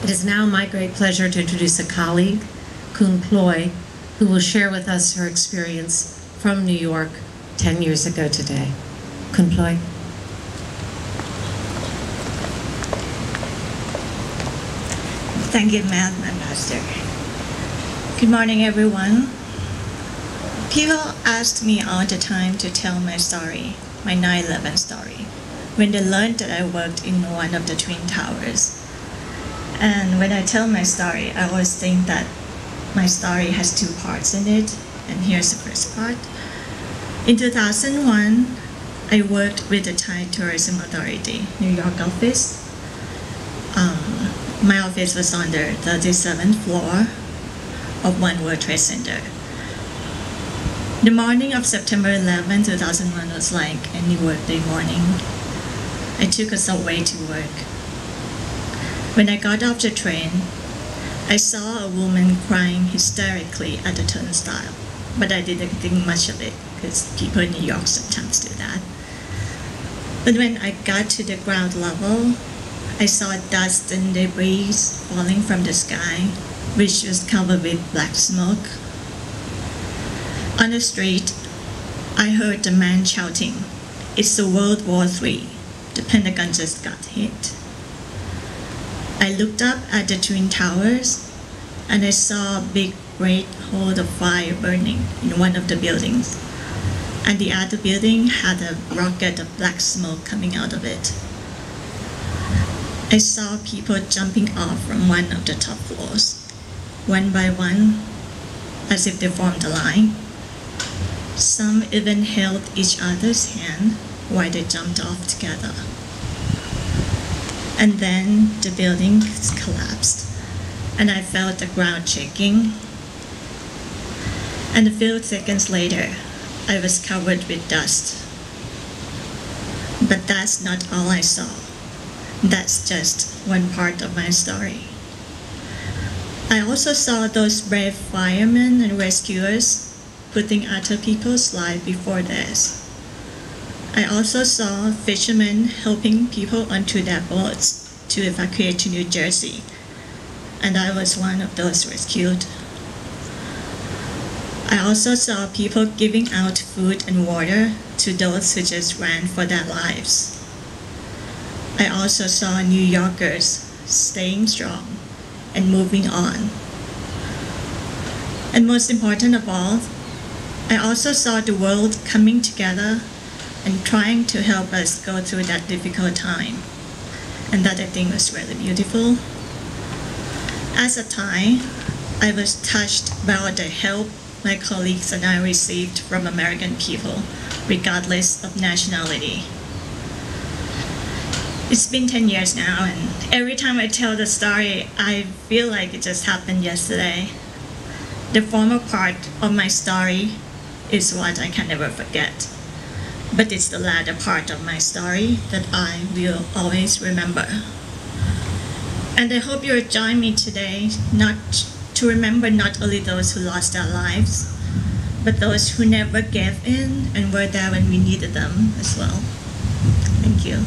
It is now my great pleasure to introduce a colleague, Khun Ploy, who will share with us her experience from New York 10 years ago today. Khun Ploy. Thank you, Madam Ambassador. Good morning, everyone. People ask me all the time to tell my story, my 9/11 story, when they learned that I worked in one of the Twin Towers. And when I tell my story, I always think that my story has two parts in it, and here's the first part. In 2001, I worked with the Thai Tourism Authority, New York office. My office was on the 37th floor of One World Trade Center. The morning of September 11, 2001 was like any workday morning. I took a subway to work. When I got off the train, I saw a woman crying hysterically at the turnstile, but I didn't think much of it because people in New York sometimes do that. But when I got to the ground level, I saw dust and debris falling from the sky, which was covered with black smoke. On the street, I heard the man shouting, "It's the World War III. The Pentagon just got hit." I looked up at the Twin Towers and I saw a big great hole of fire burning in one of the buildings, and the other building had a rocket of black smoke coming out of it. I saw people jumping off from one of the top floors, one by one, as if they formed a line. Some even held each other's hand while they jumped off together. And then the building collapsed, and I felt the ground shaking. And a few seconds later, I was covered with dust. But that's not all I saw. That's just one part of my story. I also saw those brave firemen and rescuers putting other people's lives before theirs. I also saw fishermen helping people onto their boats to evacuate to New Jersey, and I was one of those rescued. I also saw people giving out food and water to those who just ran for their lives. I also saw New Yorkers staying strong and moving on. And most important of all, I also saw the world coming together and trying to help us go through that difficult time. And that I think was really beautiful. As a Thai, I was touched by all the help my colleagues and I received from American people, regardless of nationality. It's been 10 years now, and every time I tell the story, I feel like it just happened yesterday. The former part of my story is what I can never forget. But it's the latter part of my story that I will always remember. And I hope you'll join me today to remember not only those who lost their lives, but those who never gave in and were there when we needed them as well. Thank you.